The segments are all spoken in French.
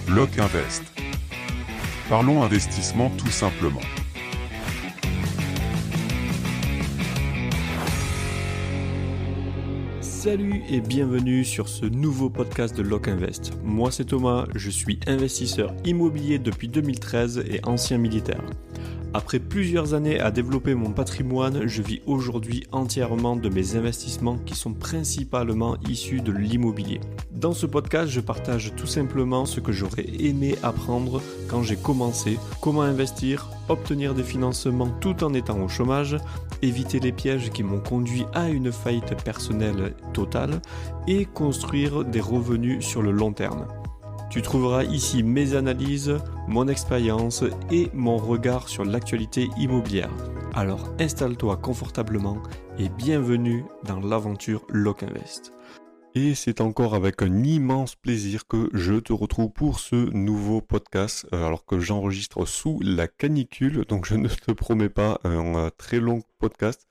Block Invest. Parlons investissement tout simplement. Salut et bienvenue sur ce nouveau podcast de Lock Invest. Moi c'est Thomas, je suis investisseur immobilier depuis 2013 et ancien militaire. Après plusieurs années à développer mon patrimoine, je vis aujourd'hui entièrement de mes investissements qui sont principalement issus de l'immobilier. Dans ce podcast, je partage tout simplement ce que j'aurais aimé apprendre quand j'ai commencé, comment investir, obtenir des financements tout en étant au chômage, éviter les pièges qui m'ont conduit à une faillite personnelle totale et construire des revenus sur le long terme. Tu trouveras ici mes analyses, mon expérience et mon regard sur l'actualité immobilière. Alors installe-toi confortablement et bienvenue dans l'aventure Lock Invest. Et c'est encore avec un immense plaisir que je te retrouve pour ce nouveau podcast, alors que j'enregistre sous la canicule, donc je ne te promets pas un très long podcast.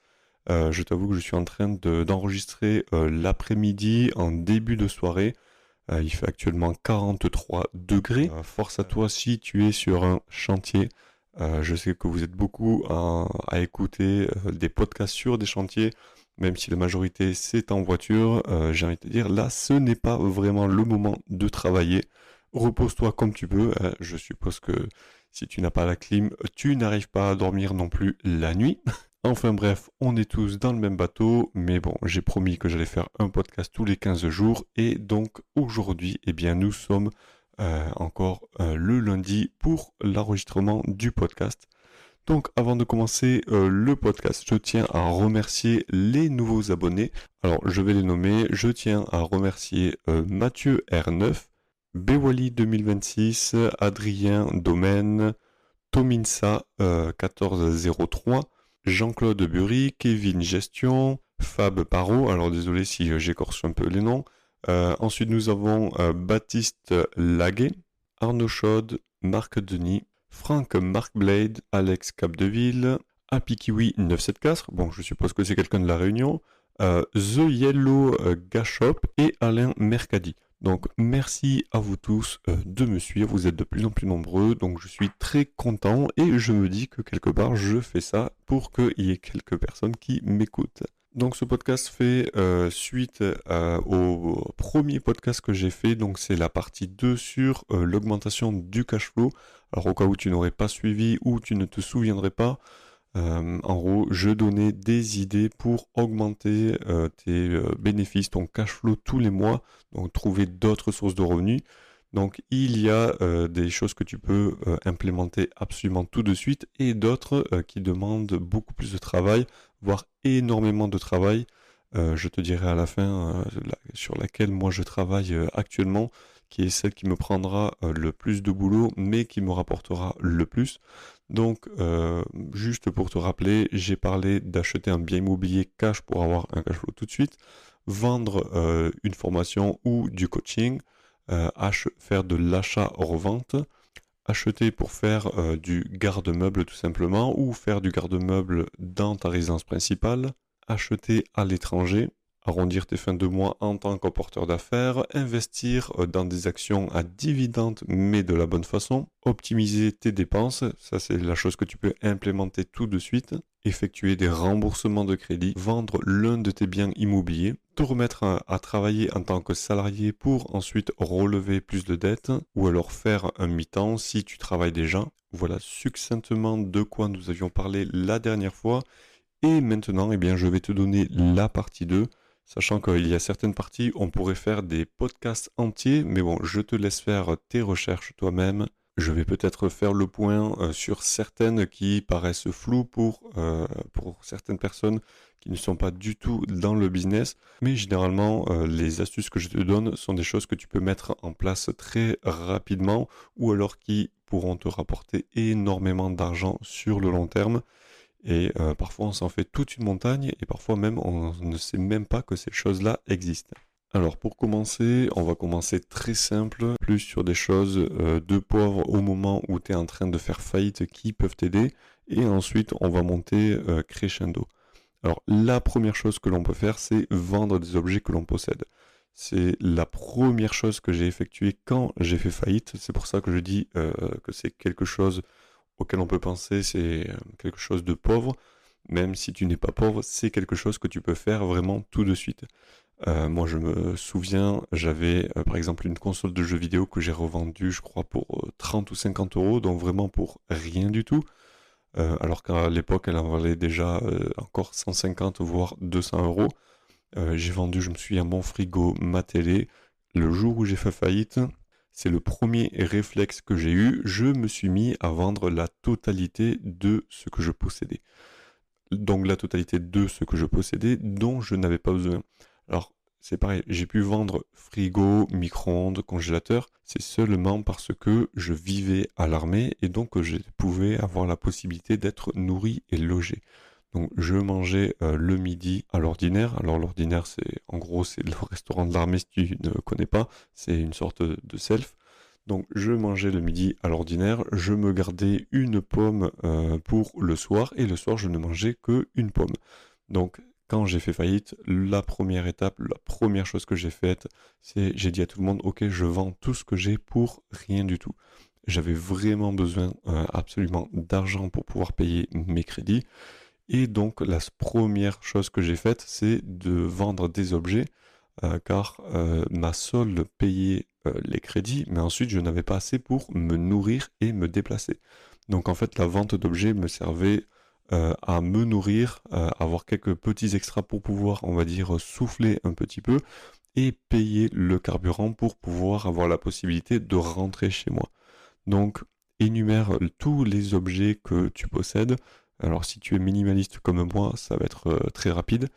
Je t'avoue que je suis en train d'enregistrer l'après-midi en début de soirée. Il fait actuellement 43 degrés. Force à toi si tu es sur un chantier. Je sais que vous êtes beaucoup à écouter des podcasts sur des chantiers, même si la majorité c'est en voiture. J'ai envie de te dire, là ce n'est pas vraiment le moment de travailler. Repose-toi comme tu peux. Je suppose que si tu n'as pas la clim, tu n'arrives pas à dormir non plus la nuit. Enfin bref, on est tous dans le même bateau, mais bon, j'ai promis que j'allais faire un podcast tous les 15 jours, et donc aujourd'hui, eh bien, nous sommes encore le lundi pour l'enregistrement du podcast. Donc avant de commencer le podcast, je tiens à remercier les nouveaux abonnés. Alors je vais les nommer, je tiens à remercier Mathieu R9, Bewali 2026, Adrien Domaine, Tominsa 1403, Jean-Claude Bury, Kevin Gestion, Fab Parot, alors désolé si j'écorche un peu les noms. Ensuite nous avons Baptiste Laguet, Arnaud Chaude, Marc Denis, Franck Marc Blade, Alex Capdeville, Happy Kiwi 974, bon je suppose que c'est quelqu'un de la Réunion, The Yellow Gashop et Alain Mercadi. Donc merci à vous tous de me suivre, vous êtes de plus en plus nombreux, donc je suis très content et je me dis que quelque part je fais ça pour qu'il y ait quelques personnes qui m'écoutent. Donc ce podcast fait suite au premier podcast que j'ai fait, donc c'est la partie 2 sur l'augmentation du cash flow. Alors au cas où tu n'aurais pas suivi ou tu ne te souviendrais pas, en gros, je donnais des idées pour augmenter tes bénéfices, ton cash flow tous les mois, donc trouver d'autres sources de revenus. Donc il y a des choses que tu peux implémenter absolument tout de suite et d'autres qui demandent beaucoup plus de travail, voire énormément de travail. Je te dirai à la fin sur laquelle moi je travaille actuellement, qui est celle qui me prendra le plus de boulot, mais qui me rapportera le plus. Donc, juste pour te rappeler, j'ai parlé d'acheter un bien immobilier cash pour avoir un cash flow tout de suite, vendre une formation ou du coaching, faire de l'achat-revente, acheter pour faire du garde-meuble tout simplement, ou faire du garde-meuble dans ta résidence principale, acheter à l'étranger, arrondir tes fins de mois en tant que porteur d'affaires, investir dans des actions à dividendes mais de la bonne façon, optimiser tes dépenses, ça c'est la chose que tu peux implémenter tout de suite, effectuer des remboursements de crédit, vendre l'un de tes biens immobiliers, te remettre à travailler en tant que salarié pour ensuite relever plus de dettes, ou alors faire un mi-temps si tu travailles déjà. Voilà succinctement de quoi nous avions parlé la dernière fois. Et maintenant, eh bien, je vais te donner la partie 2, sachant qu'il y a certaines parties, on pourrait faire des podcasts entiers, mais bon, je te laisse faire tes recherches toi-même. Je vais peut-être faire le point sur certaines qui paraissent floues pour certaines personnes qui ne sont pas du tout dans le business, mais généralement, les astuces que je te donne sont des choses que tu peux mettre en place très rapidement, ou alors qui pourront te rapporter énormément d'argent sur le long terme. Et parfois on s'en fait toute une montagne et parfois même on ne sait même pas que ces choses-là existent. Alors pour commencer, on va commencer très simple, plus sur des choses de pauvres au moment où tu es en train de faire faillite qui peuvent t'aider, et ensuite on va monter crescendo. Alors la première chose que l'on peut faire, c'est vendre des objets que l'on possède. C'est la première chose que j'ai effectuée quand j'ai fait faillite. C'est pour ça que je dis que c'est quelque chose auquel on peut penser, c'est quelque chose de pauvre. Même si tu n'es pas pauvre, c'est quelque chose que tu peux faire vraiment tout de suite. Moi, je me souviens, j'avais par exemple une console de jeux vidéo que j'ai revendue, je crois, pour 30 ou 50 euros, donc vraiment pour rien du tout. Alors qu'à l'époque, elle en valait déjà encore 150 voire 200 euros. J'ai vendu, je me souviens, mon frigo, ma télé. Le jour où j'ai fait faillite, c'est le premier réflexe que j'ai eu. Je me suis mis à vendre la totalité de ce que je possédais. Donc la totalité de ce que je possédais dont je n'avais pas besoin. Alors c'est pareil, j'ai pu vendre frigo, micro-ondes, congélateur, c'est seulement parce que je vivais à l'armée et donc je pouvais avoir la possibilité d'être nourri et logé. Donc je mangeais le midi à l'ordinaire. Alors l'ordinaire c'est en gros c'est le restaurant de l'armée si tu ne connais pas, c'est une sorte de self. Donc je mangeais le midi à l'ordinaire, je me gardais une pomme pour le soir et le soir je ne mangeais que une pomme. Donc quand j'ai fait faillite, la première étape, la première chose que j'ai faite, c'est j'ai dit à tout le monde ok je vends tout ce que j'ai pour rien du tout. J'avais vraiment besoin absolument d'argent pour pouvoir payer mes crédits et donc la première chose que j'ai faite c'est de vendre des objets car ma solde payait les crédits, mais ensuite je n'avais pas assez pour me nourrir et me déplacer. Donc en fait la vente d'objets me servait à me nourrir, avoir quelques petits extras pour pouvoir, on va dire, souffler un petit peu et payer le carburant pour pouvoir avoir la possibilité de rentrer chez moi. Donc énumère tous les objets que tu possèdes. Alors si tu es minimaliste comme moi, ça va être très rapide.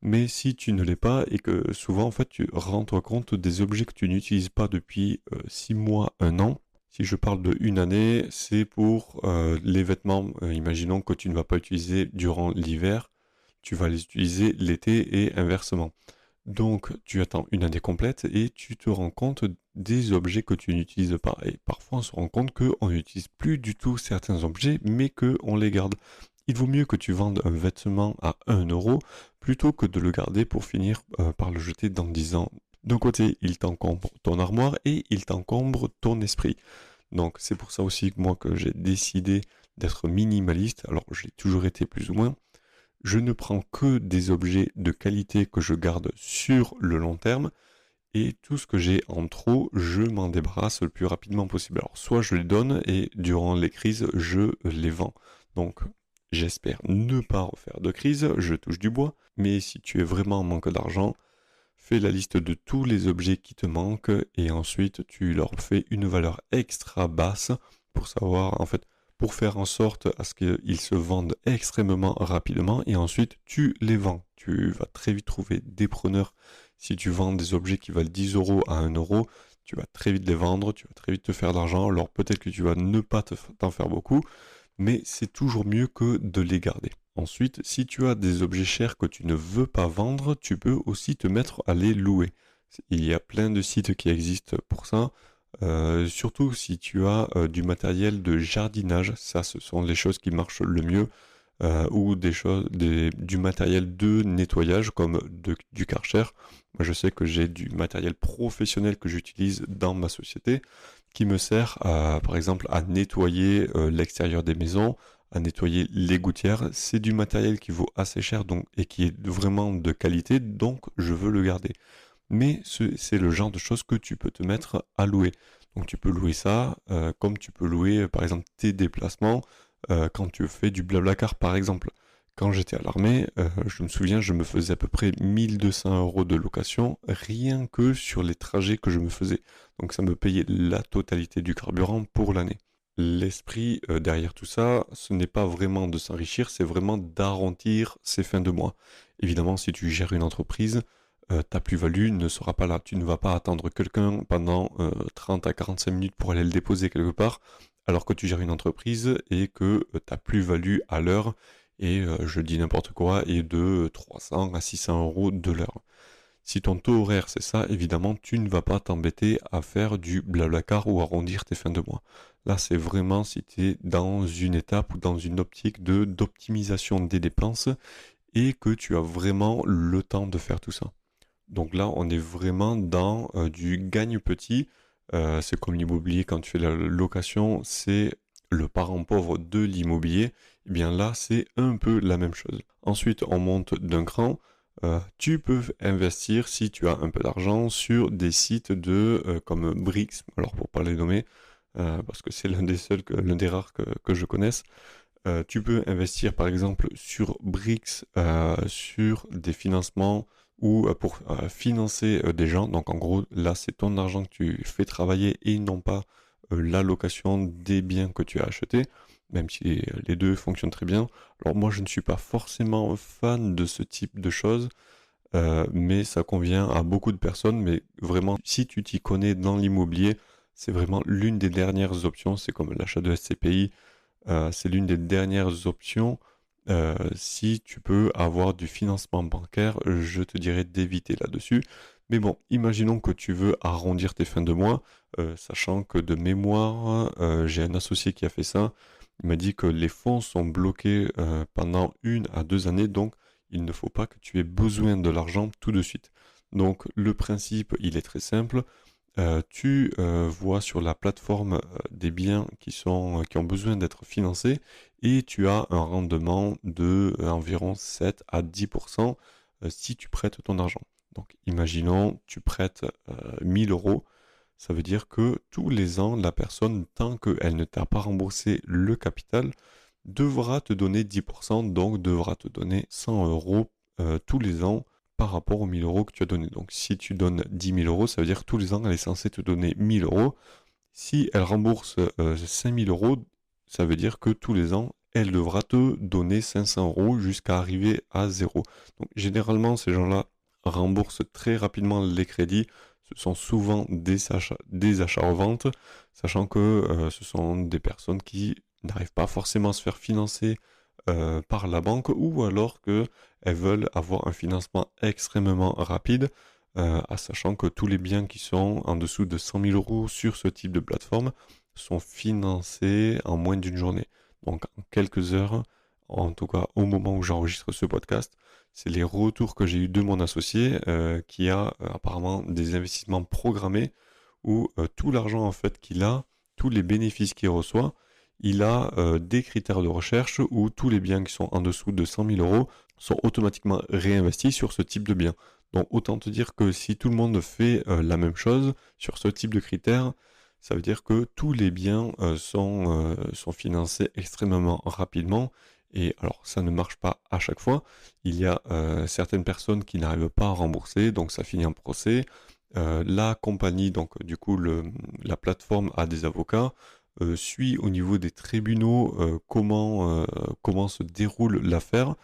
Mais si tu ne l'es pas et que souvent en fait tu rends compte des objets que tu n'utilises pas depuis 6 mois, 1 an, si je parle de une année, c'est pour les vêtements, imaginons que tu ne vas pas utiliser durant l'hiver, tu vas les utiliser l'été et inversement. Donc tu attends une année complète et tu te rends compte des objets que tu n'utilises pas. Et parfois on se rend compte qu'on n'utilise plus du tout certains objets mais qu'on les garde. Il vaut mieux que tu vendes un vêtement à 1 euro plutôt que de le garder pour finir par le jeter dans 10 ans. D'un côté, il t'encombre ton armoire et il t'encombre ton esprit. Donc c'est pour ça aussi que moi que j'ai décidé d'être minimaliste. Alors j'ai toujours été plus ou moins. Je ne prends que des objets de qualité que je garde sur le long terme et tout ce que j'ai en trop, je m'en débarrasse le plus rapidement possible. Alors soit je les donne et durant les crises, je les vends. Donc j'espère ne pas refaire de crise, je touche du bois, mais si tu es vraiment en manque d'argent, fais la liste de tous les objets qui te manquent et ensuite tu leur fais une valeur extra basse pour savoir, en fait, pour faire en sorte à ce qu'ils se vendent extrêmement rapidement et ensuite tu les vends. Tu vas très vite trouver des preneurs. Si tu vends des objets qui valent 10 euros à 1 euro, tu vas très vite les vendre, tu vas très vite te faire de l'argent. Alors peut-être que tu vas ne pas t'en faire beaucoup, mais c'est toujours mieux que de les garder. Ensuite, si tu as des objets chers que tu ne veux pas vendre, tu peux aussi te mettre à les louer. Il y a plein de sites qui existent pour ça. Surtout si tu as du matériel de jardinage, ça ce sont les choses qui marchent le mieux, ou du matériel de nettoyage comme du Karcher. Moi je sais que j'ai du matériel professionnel que j'utilise dans ma société qui me sert par exemple à nettoyer l'extérieur des maisons, à nettoyer les gouttières. C'est du matériel qui vaut assez cher donc, et qui est vraiment de qualité, donc je veux le garder. Mais c'est le genre de choses que tu peux te mettre à louer. Donc tu peux louer ça, comme tu peux louer par exemple tes déplacements quand tu fais du Blablacar par exemple. Quand j'étais à l'armée, je me souviens, je me faisais à peu près 1200 euros de location rien que sur les trajets que je me faisais. Donc ça me payait la totalité du carburant pour l'année. L'esprit derrière tout ça, ce n'est pas vraiment de s'enrichir, c'est vraiment d'arrondir ses fins de mois. Évidemment, si tu gères une entreprise, ta plus-value ne sera pas là. Tu ne vas pas attendre quelqu'un pendant 30 à 45 minutes pour aller le déposer quelque part, alors que tu gères une entreprise et que ta plus-value à l'heure, et je dis n'importe quoi, est de 300 à 600 euros de l'heure. Si ton taux horaire c'est ça, évidemment, tu ne vas pas t'embêter à faire du Blablacar ou arrondir tes fins de mois. Là, c'est vraiment si tu es dans une étape ou dans une optique d'optimisation des dépenses et que tu as vraiment le temps de faire tout ça. Donc là, on est vraiment dans du gagne petit. C'est comme l'immobilier, quand tu fais la location, c'est le parent pauvre de l'immobilier. Eh bien là, c'est un peu la même chose. Ensuite, on monte d'un cran. Tu peux investir, si tu as un peu d'argent, sur des sites comme Brix, alors pour pas les nommer, parce que c'est l'un des rares que je connaisse. Tu peux investir par exemple sur Brix, sur des financements ou pour financer des gens. Donc en gros, là, c'est ton argent que tu fais travailler et non pas l'allocation des biens que tu as achetés, même si les deux fonctionnent très bien. Alors moi, je ne suis pas forcément fan de ce type de choses, mais ça convient à beaucoup de personnes. Mais vraiment, si tu t'y connais dans l'immobilier, c'est vraiment l'une des dernières options. C'est comme l'achat de SCPI. C'est l'une des dernières options. Si tu peux avoir du financement bancaire, je te dirais d'éviter là-dessus. Mais bon, imaginons que tu veux arrondir tes fins de mois, sachant que de mémoire, j'ai un associé qui a fait ça. Il m'a dit que les fonds sont bloqués pendant 1 à 2 années, donc il ne faut pas que tu aies besoin de l'argent tout de suite. Donc le principe, il est très simple. Tu vois sur la plateforme des biens qui ont besoin d'être financés et tu as un rendement de environ 7 à 10% si tu prêtes ton argent. Donc imaginons, tu prêtes 1000 euros, ça veut dire que tous les ans, la personne, tant qu'elle ne t'a pas remboursé le capital, devra te donner 10%, donc devra te donner 100 euros tous les ans par rapport aux 1000 euros que tu as donné. Donc si tu donnes 10 000 euros, ça veut dire que tous les ans, elle est censée te donner 1000 euros. Si elle rembourse 5000 euros, ça veut dire que tous les ans, elle devra te donner 500 euros jusqu'à arriver à zéro. Donc généralement, ces gens-là remboursent très rapidement les crédits. Ce sont souvent des achats-reventes, sachant que ce sont des personnes qui n'arrivent pas forcément à se faire financer par la banque, ou alors qu'elles veulent avoir un financement extrêmement rapide, sachant que tous les biens qui sont en dessous de 100 000 euros sur ce type de plateforme sont financés en moins d'une journée. Donc en quelques heures, en tout cas au moment où j'enregistre ce podcast, c'est les retours que j'ai eu de mon associé qui a apparemment des investissements programmés où tout l'argent en fait qu'il a, tous les bénéfices qu'il reçoit, il a des critères de recherche où tous les biens qui sont en dessous de 100 000 euros sont automatiquement réinvestis sur ce type de biens. Donc autant te dire que si tout le monde fait la même chose sur ce type de critères, ça veut dire que tous les biens sont financés extrêmement rapidement. Et alors ça ne marche pas à chaque fois. Il y a certaines personnes qui n'arrivent pas à rembourser, donc ça finit en procès. La compagnie, donc du coup la plateforme a des avocats, suit au niveau des tribunaux comment se déroule l'affaire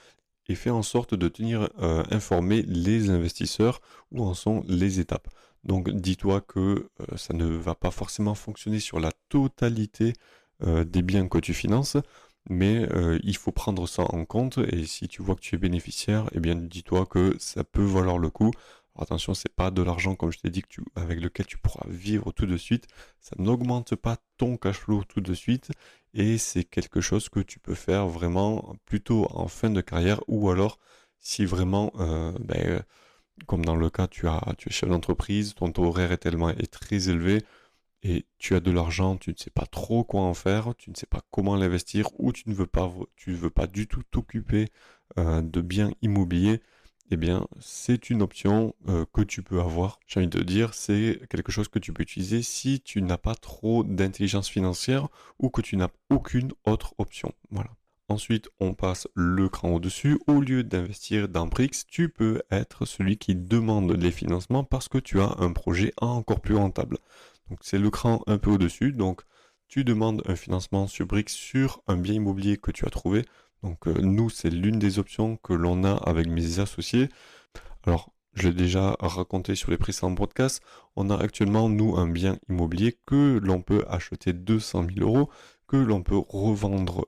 et fait en sorte de tenir informés les investisseurs où en sont les étapes. Donc dis-toi que ça ne va pas forcément fonctionner sur la totalité des biens que tu finances, mais il faut prendre ça en compte, et si tu vois que tu es bénéficiaire, eh bien dis-toi que ça peut valoir le coup. Alors attention, c'est pas de l'argent, comme je t'ai dit, avec lequel tu pourras vivre tout de suite. Ça n'augmente pas ton cash flow tout de suite, et c'est quelque chose que tu peux faire vraiment plutôt en fin de carrière, ou alors si vraiment, comme dans le cas, tu es chef d'entreprise, ton taux horaire est très élevé, et tu as de l'argent, tu ne sais pas trop quoi en faire, tu ne sais pas comment l'investir, ou tu ne veux pas du tout t'occuper de biens immobiliers, eh bien, c'est une option que tu peux avoir. J'ai envie de te dire, c'est quelque chose que tu peux utiliser si tu n'as pas trop d'intelligence financière ou que tu n'as aucune autre option. Voilà. Ensuite, on passe le cran au-dessus. Au lieu d'investir dans Brix, tu peux être celui qui demande les financements parce que tu as un projet encore plus rentable. Donc, c'est le cran un peu au-dessus. Donc, tu demandes un financement sur Brix sur un bien immobilier que tu as trouvé. Donc nous, c'est l'une des options que l'on a avec mes associés. Alors, je l'ai déjà raconté sur les précédents podcasts, on a actuellement, nous, un bien immobilier que l'on peut acheter 200 000 euros, que l'on peut revendre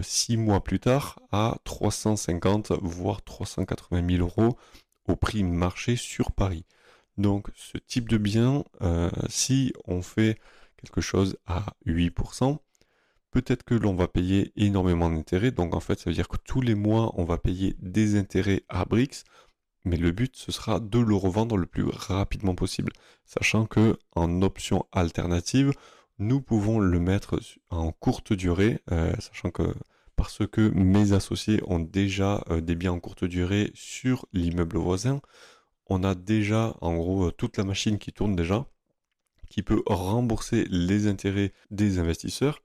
6 mois plus tard à 350 voire 380 000 euros au prix marché sur Paris. Donc ce type de bien, si on fait quelque chose à 8%, peut-être que l'on va payer énormément d'intérêts, donc en fait ça veut dire que tous les mois on va payer des intérêts à Brix, Mais le but, ce sera de le revendre le plus rapidement possible, sachant que en option alternative, nous pouvons le mettre en courte durée, sachant que parce que mes associés ont déjà des biens en courte durée sur l'immeuble voisin, on a déjà en gros toute la machine qui tourne déjà, qui peut rembourser les intérêts des investisseurs,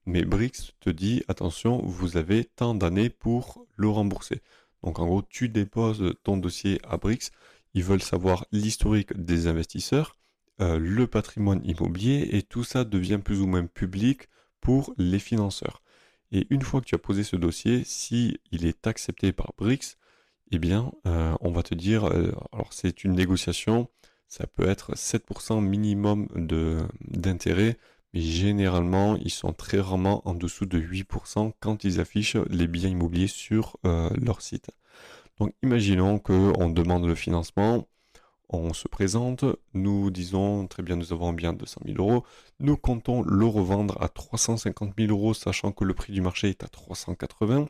mais Brix te dit attention, vous avez tant d'années pour le rembourser. Donc en gros, tu déposes ton dossier à Brix, ils veulent savoir l'historique des investisseurs, le patrimoine immobilier, et tout ça devient plus ou moins public pour les financeurs. Et une fois que tu as posé ce dossier, si il est accepté par Brix, eh bien, on va te dire, alors c'est une négociation, ça peut être 7% minimum d'intérêt, mais généralement, ils sont très rarement en dessous de 8% quand ils affichent les biens immobiliers sur leur site. Donc, imaginons qu'on demande le financement, on se présente, nous disons, très bien, nous avons un bien de 100 000 euros, nous comptons le revendre à 350 000 euros, sachant que le prix du marché est à 380.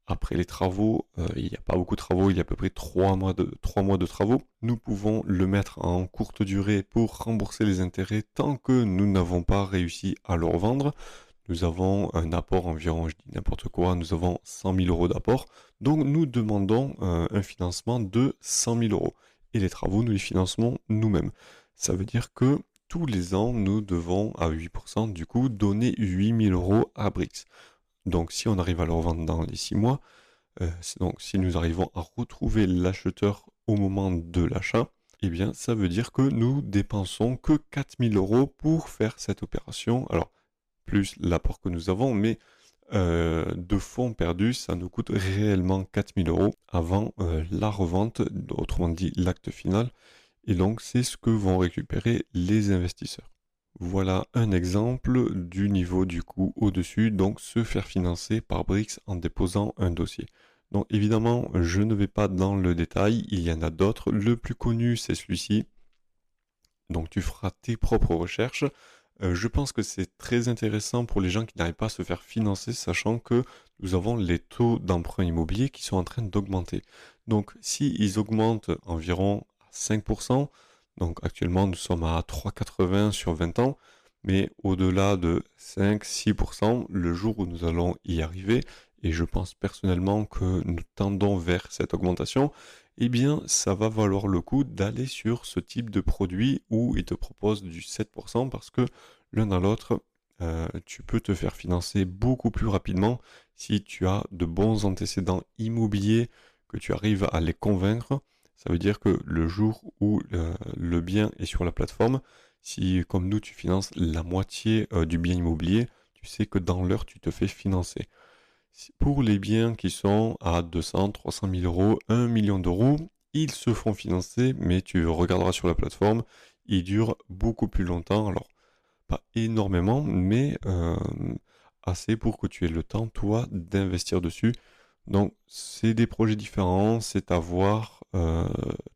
Après les travaux, il n'y a pas beaucoup de travaux, il y a à peu près 3 mois de travaux. Nous pouvons le mettre en courte durée pour rembourser les intérêts tant que nous n'avons pas réussi à le revendre. Nous avons un apport environ, je dis n'importe quoi, nous avons 100 000 euros d'apport. Donc nous demandons un financement de 100 000 euros. Et les travaux, nous les finançons nous-mêmes. Ça veut dire que tous les ans, nous devons à 8% du coup donner 8 000 euros à Brix. Donc si on arrive à le revendre dans les 6 mois, donc si nous arrivons à retrouver l'acheteur au moment de l'achat, eh bien ça veut dire que nous dépensons que 4 000 euros pour faire cette opération. Alors, plus l'apport que nous avons, mais de fonds perdus, ça nous coûte réellement 4 000 euros avant la revente, autrement dit l'acte final. Et donc c'est ce que vont récupérer les investisseurs. Voilà un exemple du niveau du coût au-dessus, donc se faire financer par Brix en déposant un dossier. Donc évidemment, je ne vais pas dans le détail, il y en a d'autres. Le plus connu, c'est celui-ci. Donc tu feras tes propres recherches. Je pense que c'est très intéressant pour les gens qui n'arrivent pas à se faire financer, sachant que nous avons les taux d'emprunt immobilier qui sont en train d'augmenter. Donc si ils augmentent environ à 5%, donc actuellement nous sommes à 3,80 sur 20 ans, mais au-delà de 5-6%, le jour où nous allons y arriver, et je pense personnellement que nous tendons vers cette augmentation, eh bien ça va valoir le coup d'aller sur ce type de produit où ils te proposent du 7% parce que l'un dans l'autre, tu peux te faire financer beaucoup plus rapidement si tu as de bons antécédents immobiliers, que tu arrives à les convaincre. Ça veut dire que le jour où le bien est sur la plateforme, si comme nous tu finances la moitié du bien immobilier, tu sais que dans l'heure tu te fais financer. Pour les biens qui sont à 200, 300 000 euros, 1 million d'euros, ils se font financer, mais tu regarderas sur la plateforme, ils durent beaucoup plus longtemps. Alors, pas énormément, mais assez pour que tu aies le temps, toi, d'investir dessus. Donc, c'est des projets différents, c'est à voir,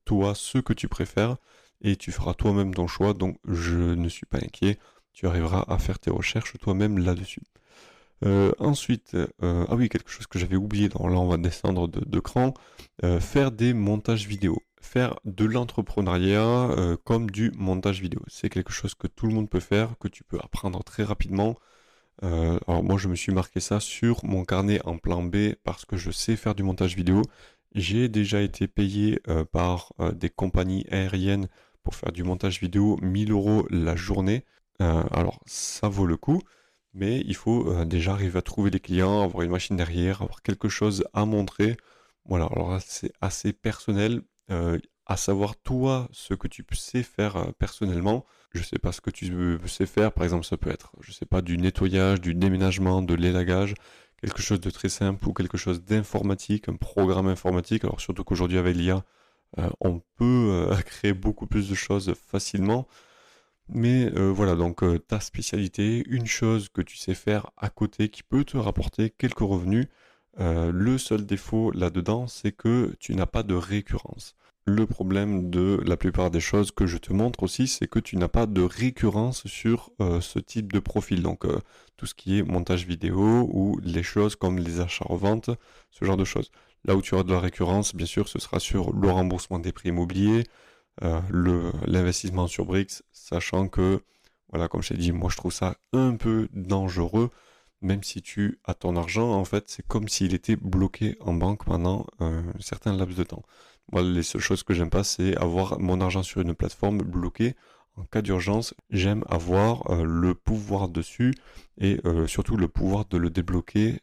toi, ce que tu préfères, et tu feras toi-même ton choix. Donc, je ne suis pas inquiet, tu arriveras à faire tes recherches toi-même là-dessus. Ensuite, ah oui, quelque chose que j'avais oublié, donc là on va descendre de cran, faire des montages vidéo. Faire de l'entrepreneuriat comme du montage vidéo. C'est quelque chose que tout le monde peut faire, que tu peux apprendre très rapidement. Alors moi je me suis marqué ça sur mon carnet en plan B parce que je sais faire du montage vidéo. J'ai déjà été payé par des compagnies aériennes pour faire du montage vidéo 1000 euros la journée. Alors ça vaut le coup. Mais il faut déjà arriver à trouver des clients, avoir une machine derrière, avoir quelque chose à montrer. Voilà, alors là, c'est assez personnel, à savoir toi ce que tu sais faire personnellement. Je sais pas ce que tu sais faire, par exemple ça peut être, je sais pas, du nettoyage, du déménagement, de l'élagage, quelque chose de très simple ou quelque chose d'informatique, un programme informatique. Alors surtout qu'aujourd'hui avec l'IA, on peut créer beaucoup plus de choses facilement. Mais voilà, donc ta spécialité, une chose que tu sais faire à côté qui peut te rapporter quelques revenus. Le seul défaut là-dedans, c'est que tu n'as pas de récurrence. le problème de la plupart des choses que je te montre aussi, c'est que tu n'as pas de récurrence sur ce type de profil. Donc tout ce qui est montage vidéo ou les choses comme les achats-reventes, ce genre de choses. Là où tu auras de la récurrence, bien sûr, ce sera sur le remboursement des prix immobiliers, l'investissement sur Brix, sachant que, voilà, comme je t'ai dit, moi je trouve ça un peu dangereux. Même si tu as ton argent, en fait, c'est comme s'il était bloqué en banque pendant un certain laps de temps. Moi, les seules choses que j'aime pas, c'est avoir mon argent sur une plateforme bloquée. En cas d'urgence, j'aime avoir le pouvoir dessus et surtout le pouvoir de le débloquer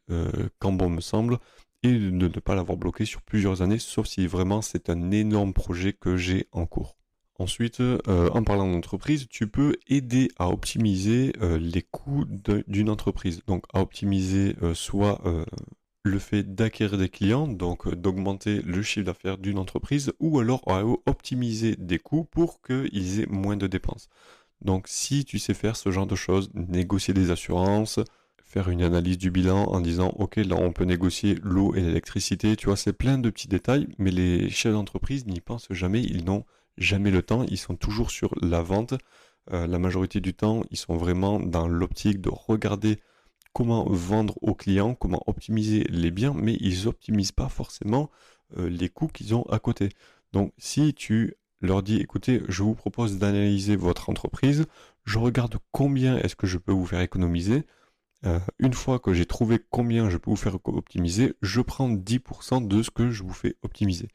quand bon me semble et de ne pas l'avoir bloqué sur plusieurs années, sauf si vraiment c'est un énorme projet que j'ai en cours. Ensuite, en parlant d'entreprise, tu peux aider à optimiser les coûts d'une entreprise. Donc à optimiser soit le fait d'acquérir des clients, donc d'augmenter le chiffre d'affaires d'une entreprise, ou alors à optimiser des coûts pour qu'ils aient moins de dépenses. Donc si tu sais faire ce genre de choses, négocier des assurances, faire une analyse du bilan en disant ok là on peut négocier l'eau et l'électricité, tu vois, c'est plein de petits détails, mais les chefs d'entreprise n'y pensent jamais, ils n'ont jamais le temps, ils sont toujours sur la vente. La majorité du temps, ils sont vraiment dans l'optique de regarder comment vendre aux clients, comment optimiser les biens, mais ils n'optimisent pas forcément les coûts qu'ils ont à côté. Donc si tu leur dis, écoutez, je vous propose d'analyser votre entreprise, je regarde combien est-ce que je peux vous faire économiser. Une fois que j'ai trouvé combien je peux vous faire optimiser, je prends 10% de ce que je vous fais optimiser.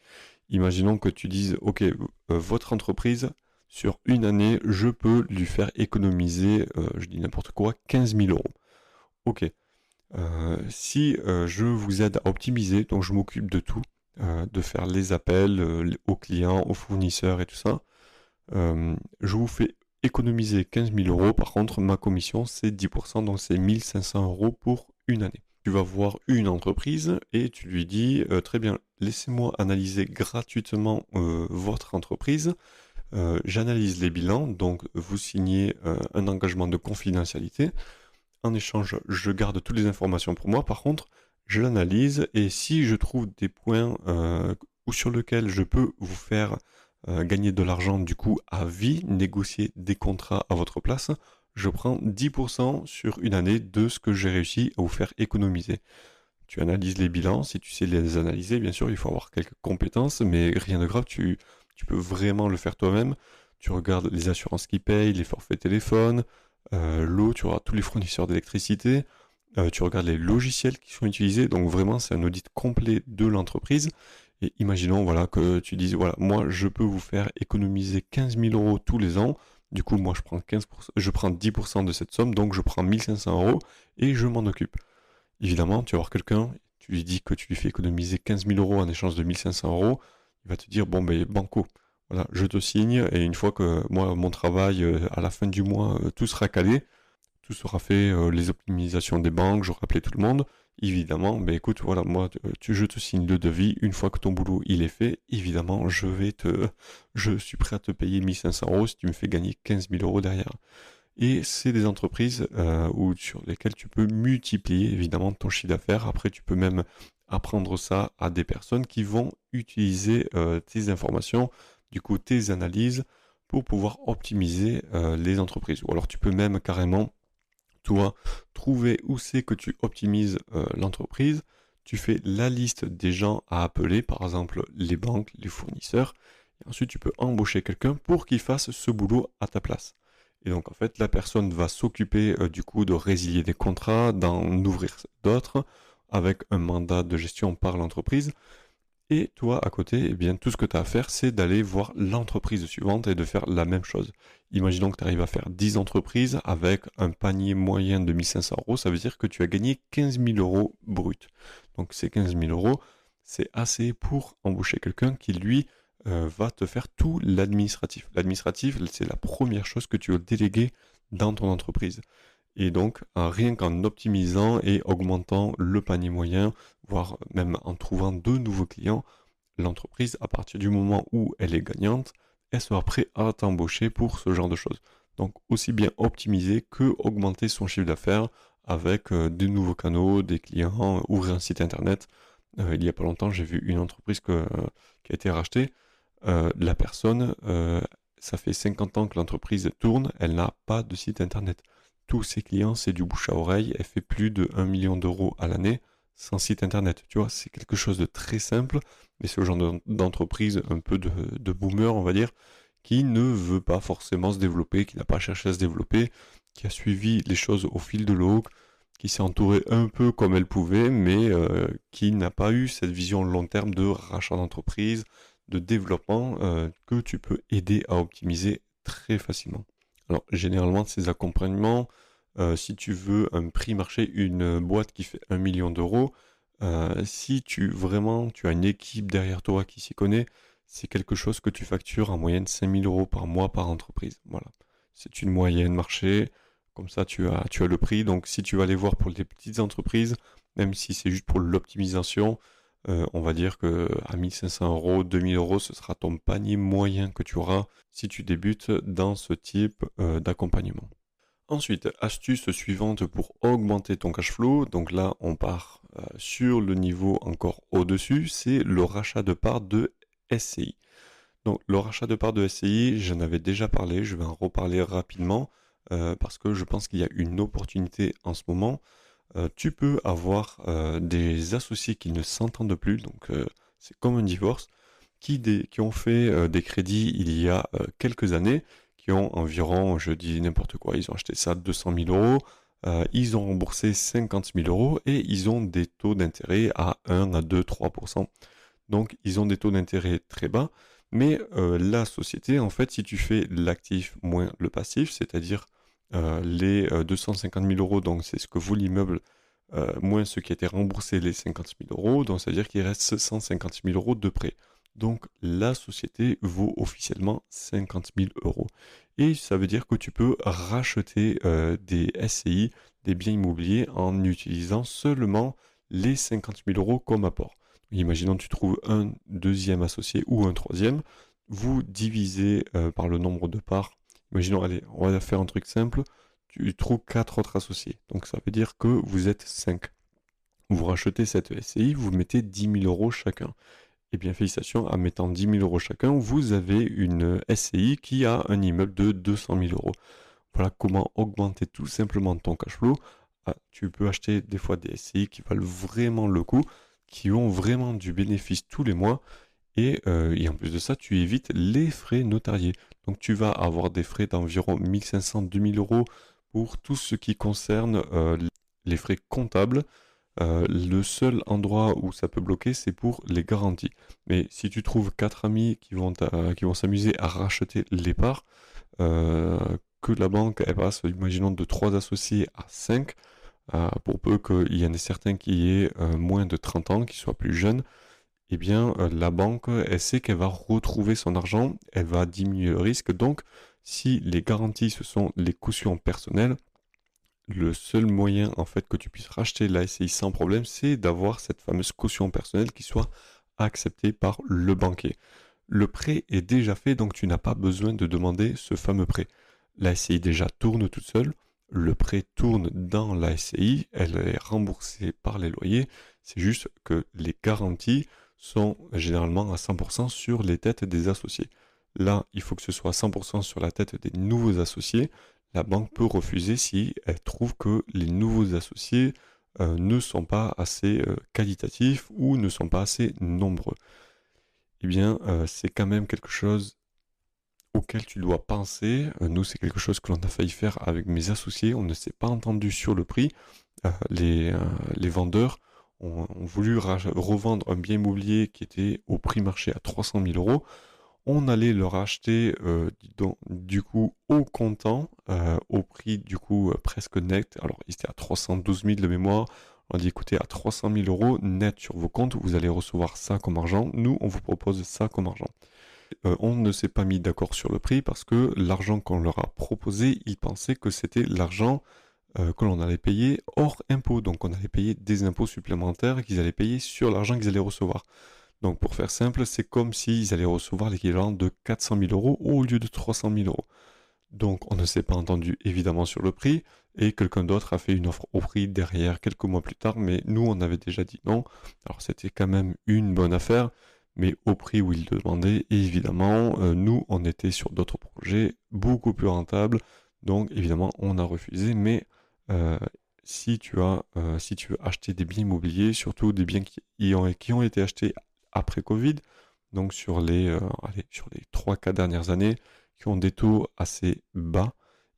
Imaginons que tu dises, ok, votre entreprise, sur une année, je peux lui faire économiser, je dis n'importe quoi, 15 000 euros. Ok. Si je vous aide à optimiser, donc je m'occupe de tout, de faire les appels aux clients, aux fournisseurs et tout ça, je vous fais économiser 15 000 euros. Par contre, ma commission, c'est 10%, donc c'est 1 500 euros pour une année. Tu vas voir une entreprise et tu lui dis, très bien, laissez-moi analyser gratuitement votre entreprise. J'analyse les bilans, donc vous signez un engagement de confidentialité. En échange, je garde toutes les informations pour moi. Par contre, je l'analyse et si je trouve des points ou sur lesquels je peux vous faire gagner de l'argent du coup à vie, négocier des contrats à votre place, je prends 10% sur une année de ce que j'ai réussi à vous faire économiser. Tu analyses les bilans, si tu sais les analyser, bien sûr, il faut avoir quelques compétences, mais rien de grave, tu peux vraiment le faire toi-même. Tu regardes les assurances qui payent, les forfaits téléphone, l'eau, tu auras tous les fournisseurs d'électricité, tu regardes les logiciels qui sont utilisés, donc vraiment c'est un audit complet de l'entreprise. Et imaginons voilà, que tu dises, voilà, moi je peux vous faire économiser 15 000 euros tous les ans. Du coup, moi je prends 10% de cette somme, donc je prends 1 500 euros et je m'en occupe. Évidemment, tu vas voir quelqu'un, tu lui dis que tu lui fais économiser 15 000 euros en échange de 1 500 euros, il va te dire, bon ben banco, voilà, je te signe et une fois que moi, mon travail, à la fin du mois, tout sera calé, tout sera fait, les optimisations des banques, j'aurai appelé tout le monde. Évidemment, ben écoute, voilà, moi, je te signe le devis. Une fois que ton boulot il est fait, évidemment, je suis prêt à te payer 1 500 euros si tu me fais gagner 15 000 euros derrière. Et c'est des entreprises sur lesquelles tu peux multiplier évidemment ton chiffre d'affaires. Après, tu peux même apprendre ça à des personnes qui vont utiliser tes informations, du coup tes analyses, pour pouvoir optimiser les entreprises. Ou alors tu peux même carrément toi, trouver où c'est que tu optimises l'entreprise, tu fais la liste des gens à appeler, par exemple les banques, les fournisseurs, et ensuite tu peux embaucher quelqu'un pour qu'il fasse ce boulot à ta place. Et donc en fait, la personne va s'occuper du coup de résilier des contrats, d'en ouvrir d'autres, avec un mandat de gestion par l'entreprise. Et toi, à côté, eh bien, tout ce que tu as à faire, c'est d'aller voir l'entreprise suivante et de faire la même chose. Imaginons que tu arrives à faire 10 entreprises avec un panier moyen de 1 500 euros, ça veut dire que tu as gagné 15 000 euros brut. Donc ces 15 000 euros, c'est assez pour embaucher quelqu'un qui, lui, va te faire tout l'administratif. L'administratif, c'est la première chose que tu vas déléguer dans ton entreprise. Et donc, rien qu'en optimisant et augmentant le panier moyen, voire même en trouvant de nouveaux clients, l'entreprise, à partir du moment où elle est gagnante, elle sera prête à t'embaucher pour ce genre de choses. Donc, aussi bien optimiser que augmenter son chiffre d'affaires avec des nouveaux canaux, des clients, ouvrir un site internet. Il n'y a pas longtemps, j'ai vu une entreprise qui a été rachetée. la personne, ça fait 50 ans que l'entreprise tourne, elle n'a pas de site internet. Tous ses clients, c'est du bouche à oreille, elle fait plus de 1 million d'euros à l'année sans site internet. Tu vois, c'est quelque chose de très simple, mais c'est le genre d'entreprise un peu de boomer, on va dire, qui ne veut pas forcément se développer, qui n'a pas cherché à se développer, qui a suivi les choses au fil de l'eau, qui s'est entourée un peu comme elle pouvait, mais qui n'a pas eu cette vision long terme de rachat d'entreprise, de développement que tu peux aider à optimiser très facilement. Alors généralement ces accompagnements, si tu veux un prix marché, une boîte qui fait 1 million d'euros, si tu as une équipe derrière toi qui s'y connaît, c'est quelque chose que tu factures en moyenne 5 000 euros par mois par entreprise. Voilà. C'est une moyenne marché, comme ça tu as le prix. Donc si tu vas aller voir pour les petites entreprises, même si c'est juste pour l'optimisation, on va dire que à 1 500 euros, 2 000 euros, ce sera ton panier moyen que tu auras si tu débutes dans ce type d'accompagnement. Ensuite, astuce suivante pour augmenter ton cash flow. Donc là, on part sur le niveau encore au-dessus, c'est le rachat de parts de SCI. Donc le rachat de parts de SCI, j'en avais déjà parlé, je vais en reparler rapidement parce que je pense qu'il y a une opportunité en ce moment. Tu peux avoir des associés qui ne s'entendent plus, donc c'est comme un divorce, qui ont fait des crédits il y a quelques années, qui ont environ, je dis n'importe quoi, ils ont acheté ça 200 000 euros, ils ont remboursé 50 000 euros et ils ont des taux d'intérêt à 1, à 2, 3%. Donc ils ont des taux d'intérêt très bas, mais la société, en fait, si tu fais l'actif moins le passif, c'est-à-dire les 250 000 euros, donc c'est ce que vaut l'immeuble, moins ce qui a été remboursé, les 50 000 euros, donc c'est-à-dire qu'il reste 150 000 euros de prêt. Donc la société vaut officiellement 50 000 euros. Et ça veut dire que tu peux racheter des SCI, des biens immobiliers, en utilisant seulement les 50 000 euros comme apport. Imaginons que tu trouves un deuxième associé ou un troisième, vous divisez par le nombre de parts. Imaginons, allez, on va faire un truc simple, tu trouves 4 autres associés. Donc ça veut dire que vous êtes 5. Vous rachetez cette SCI, vous mettez 10 000 euros chacun. Eh bien, félicitations, en mettant 10 000 euros chacun, vous avez une SCI qui a un immeuble de 200 000 euros. Voilà comment augmenter tout simplement ton cash flow. Tu peux acheter des fois des SCI qui valent vraiment le coup, qui ont vraiment du bénéfice tous les mois. Et en plus de ça, tu évites les frais notariés. Donc tu vas avoir des frais d'environ 1 500-2 000 euros pour tout ce qui concerne les frais comptables. Le seul endroit où ça peut bloquer, c'est pour les garanties. Mais si tu trouves 4 amis qui vont s'amuser à racheter les parts, que la banque elle passe, imaginons, de 3 associés à 5, pour peu qu'il y en ait certains qui aient moins de 30 ans, qui soient plus jeunes, eh bien la banque, elle sait qu'elle va retrouver son argent, elle va diminuer le risque. Donc, si les garanties, ce sont les cautions personnelles, le seul moyen en fait que tu puisses racheter la SCI sans problème, c'est d'avoir cette fameuse caution personnelle qui soit acceptée par le banquier. Le prêt est déjà fait, donc tu n'as pas besoin de demander ce fameux prêt. La SCI déjà tourne toute seule, le prêt tourne dans la SCI, elle est remboursée par les loyers, c'est juste que les garanties sont généralement à 100% sur les têtes des associés. Là, il faut que ce soit à 100% sur la tête des nouveaux associés. La banque peut refuser si elle trouve que les nouveaux associés ne sont pas assez qualitatifs ou ne sont pas assez nombreux. Eh bien, c'est quand même quelque chose auquel tu dois penser. Nous, c'est quelque chose que l'on a failli faire avec mes associés. On ne s'est pas entendu sur le prix. Les vendeurs ont voulu revendre un bien immobilier qui était au prix marché à 300 000 euros. On allait leur acheter du coup au comptant, au prix du coup presque net. Alors il était à 312 000 de mémoire. On a dit écoutez, à 300 000 euros net sur vos comptes, vous allez recevoir ça comme argent. Nous, on vous propose ça comme argent. On ne s'est pas mis d'accord sur le prix parce que l'argent qu'on leur a proposé, ils pensaient que c'était l'argent que l'on allait payer hors impôt. Donc on allait payer des impôts supplémentaires qu'ils allaient payer sur l'argent qu'ils allaient recevoir. Donc pour faire simple, c'est comme s'ils allaient recevoir l'équivalent de 400 000 euros au lieu de 300 000 euros. Donc on ne s'est pas entendu évidemment sur le prix et quelqu'un d'autre a fait une offre au prix derrière quelques mois plus tard, mais nous on avait déjà dit non. Alors c'était quand même une bonne affaire, mais au prix où ils demandaient. Et évidemment, nous, on était sur d'autres projets beaucoup plus rentables, donc évidemment, on a refusé. Mais si tu veux acheter des biens immobiliers, surtout des biens qui ont été achetés après Covid, donc sur les 3-4 dernières années, qui ont des taux assez bas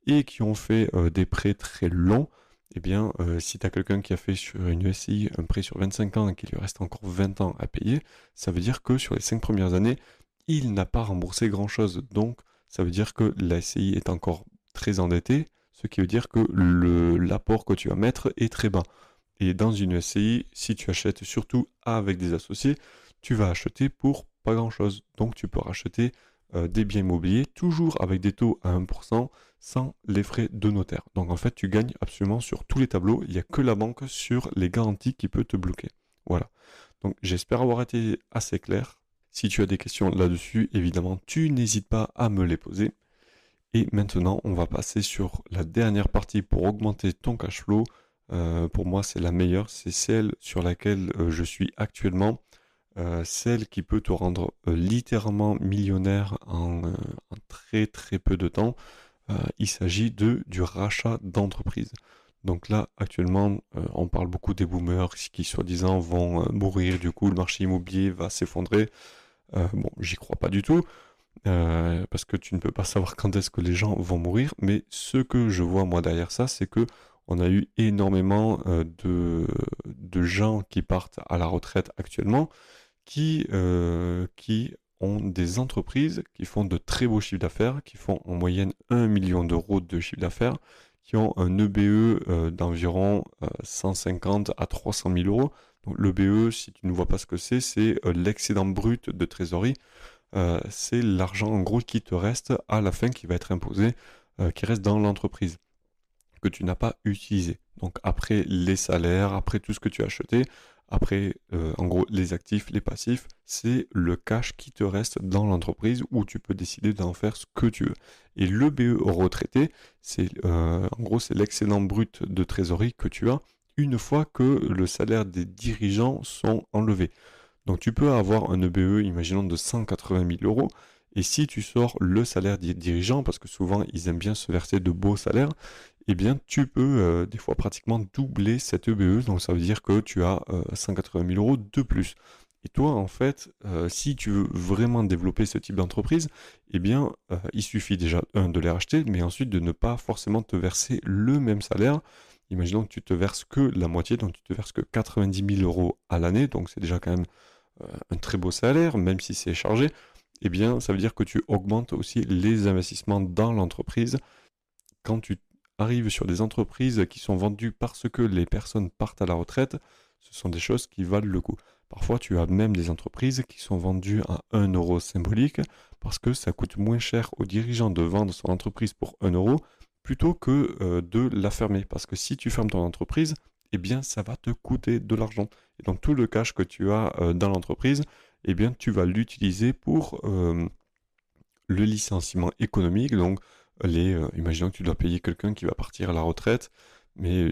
et qui ont fait des prêts très longs, eh bien, si tu as quelqu'un qui a fait sur une SCI un prêt sur 25 ans et qu'il lui reste encore 20 ans à payer, ça veut dire que sur les 5 premières années, il n'a pas remboursé grand-chose. Donc, ça veut dire que la SCI est encore très endettée, ce qui veut dire que l'apport que tu vas mettre est très bas. Et dans une SCI, si tu achètes surtout avec des associés, tu vas acheter pour pas grand-chose. Donc, tu peux racheter des biens immobiliers, toujours avec des taux à 1%, sans les frais de notaire. Donc en fait, tu gagnes absolument sur tous les tableaux. Il n'y a que la banque sur les garanties qui peut te bloquer. Voilà. Donc j'espère avoir été assez clair. Si tu as des questions là-dessus, évidemment, tu n'hésites pas à me les poser. Et maintenant, on va passer sur la dernière partie pour augmenter ton cash flow. Pour moi, c'est la meilleure. C'est celle sur laquelle je suis actuellement. Celle qui peut te rendre littéralement millionnaire en très très peu de temps. Il s'agit du rachat d'entreprise. Donc là, actuellement, on parle beaucoup des boomers qui, soi-disant, vont mourir. Du coup, le marché immobilier va s'effondrer. Bon, j'y crois pas du tout, parce que tu ne peux pas savoir quand est-ce que les gens vont mourir. Mais ce que je vois, moi, derrière ça, c'est que on a eu énormément de gens qui partent à la retraite actuellement, qui ont des entreprises qui font de très beaux chiffres d'affaires, qui font en moyenne 1 million d'euros de chiffre d'affaires, qui ont un EBE d'environ 150 à 300 000 euros. Donc l'EBE, si tu ne vois pas ce que c'est l'excédent brut de trésorerie. C'est l'argent en gros qui te reste à la fin, qui va être imposé, qui reste dans l'entreprise, que tu n'as pas utilisé. Donc après les salaires, après tout ce que tu as acheté, après en gros les actifs, les passifs, c'est le cash qui te reste dans l'entreprise où tu peux décider d'en faire ce que tu veux. Et le BE retraité, c'est en gros c'est l'excédent brut de trésorerie que tu as une fois que le salaire des dirigeants sont enlevés. Donc tu peux avoir un EBE, imaginons, de 180 000 euros, et si tu sors le salaire des dirigeants, parce que souvent ils aiment bien se verser de beaux salaires, eh bien tu peux des fois pratiquement doubler cet EBE, donc ça veut dire que tu as 180 000 euros de plus. Et toi, en fait, si tu veux vraiment développer ce type d'entreprise, eh bien il suffit déjà, de les racheter, mais ensuite de ne pas forcément te verser le même salaire. Imaginons que tu te verses que la moitié, donc tu te verses que 90 000 euros à l'année, donc c'est déjà quand même un très beau salaire, même si c'est chargé. Eh bien, ça veut dire que tu augmentes aussi les investissements dans l'entreprise. Quand tu arrives sur des entreprises qui sont vendues parce que les personnes partent à la retraite, ce sont des choses qui valent le coup. Parfois, tu as même des entreprises qui sont vendues à 1 euro symbolique parce que ça coûte moins cher aux dirigeants de vendre son entreprise pour 1 euro plutôt que de la fermer. Parce que si tu fermes ton entreprise, eh bien, ça va te coûter de l'argent. Et donc, tout le cash que tu as dans l'entreprise, eh bien, tu vas l'utiliser pour le licenciement économique. Donc, imaginons que tu dois payer quelqu'un qui va partir à la retraite, mais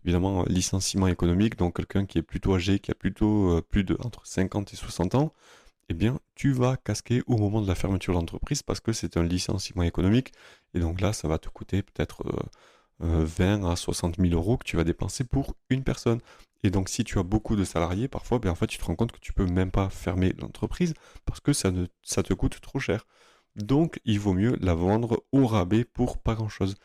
évidemment, licenciement économique, donc quelqu'un qui est plutôt âgé, qui a plutôt plus de entre 50 et 60 ans, eh bien, tu vas casquer au moment de la fermeture de l'entreprise parce que c'est un licenciement économique. Et donc là, ça va te coûter peut-être 20 à 60 000 euros que tu vas dépenser pour une personne. Et donc, si tu as beaucoup de salariés, parfois, ben, en fait, tu te rends compte que tu peux même pas fermer l'entreprise parce que ça te coûte trop cher. Donc, il vaut mieux la vendre au rabais pour pas grand-chose.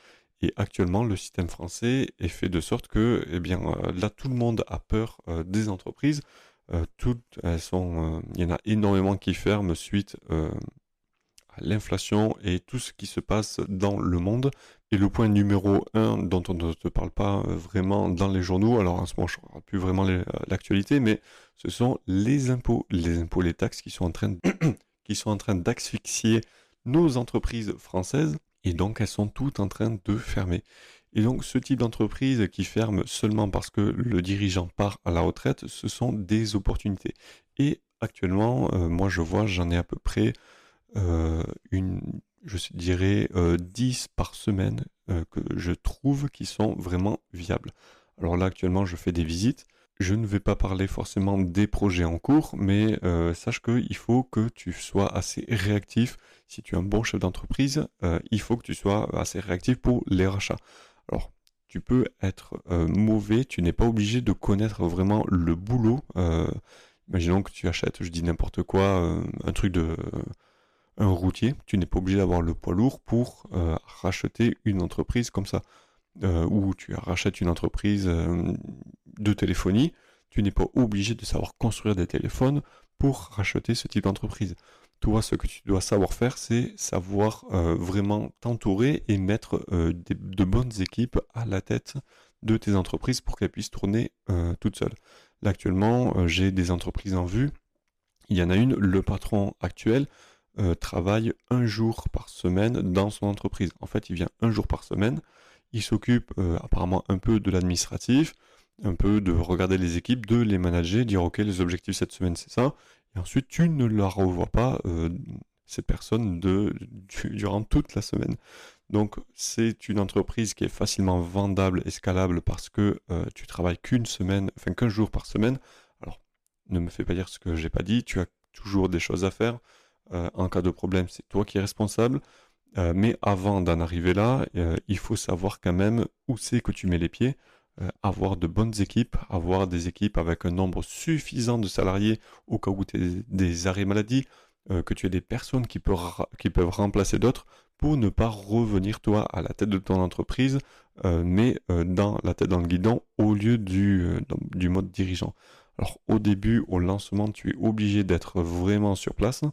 Et actuellement, le système français est fait de sorte que, eh bien, là, tout le monde a peur des entreprises. Toutes, il y en a énormément qui ferment suite à l'inflation et tout ce qui se passe dans le monde. Et le point numéro 1 dont on ne te parle pas vraiment dans les journaux, alors en ce moment je ne regarde plus vraiment l'actualité, mais ce sont les impôts. Les impôts, les taxes qui sont en train d'asphyxier nos entreprises françaises, et donc elles sont toutes en train de fermer. Et donc ce type d'entreprise qui ferme seulement parce que le dirigeant part à la retraite, ce sont des opportunités. Et actuellement, moi j'en ai à peu près je dirais 10 par semaine que je trouve qui sont vraiment viables. Alors là actuellement je fais des visites. je ne vais pas parler forcément des projets en cours, mais sache qu'il faut que tu sois assez réactif. Si tu es un bon chef d'entreprise, il faut que tu sois assez réactif pour les rachats. Alors, tu peux être mauvais, tu n'es pas obligé de connaître vraiment le boulot. Imaginons que tu achètes, je dis n'importe quoi, un routier, tu n'es pas obligé d'avoir le poids lourd pour racheter une entreprise comme ça. Ou tu rachètes une entreprise de téléphonie, tu n'es pas obligé de savoir construire des téléphones pour racheter ce type d'entreprise. Toi, ce que tu dois savoir faire, c'est savoir vraiment t'entourer et mettre de bonnes équipes à la tête de tes entreprises pour qu'elles puissent tourner toutes seules. Là, actuellement, j'ai des entreprises en vue. Il y en a une, le patron actuel travaille un jour par semaine dans son entreprise. En fait, il vient un jour par semaine. Il s'occupe apparemment un peu de l'administratif, un peu de regarder les équipes, de les manager, dire ok, les objectifs cette semaine c'est ça, et ensuite tu ne la revois pas, cette personne, durant toute la semaine. Donc c'est une entreprise qui est facilement vendable et scalable parce que tu travailles qu'un jour par semaine. Alors ne me fais pas dire ce que j'ai pas dit, tu as toujours des choses à faire. En cas de problème, c'est toi qui es responsable. Mais avant d'en arriver là, il faut savoir quand même où c'est que tu mets les pieds, avoir de bonnes équipes, avoir des équipes avec un nombre suffisant de salariés au cas où tu as des arrêts maladie, que tu aies des personnes qui peuvent remplacer d'autres pour ne pas revenir toi à la tête de ton entreprise, mais dans la tête dans le guidon au lieu du mode dirigeant. Alors au début, au lancement, tu es obligé d'être vraiment sur place.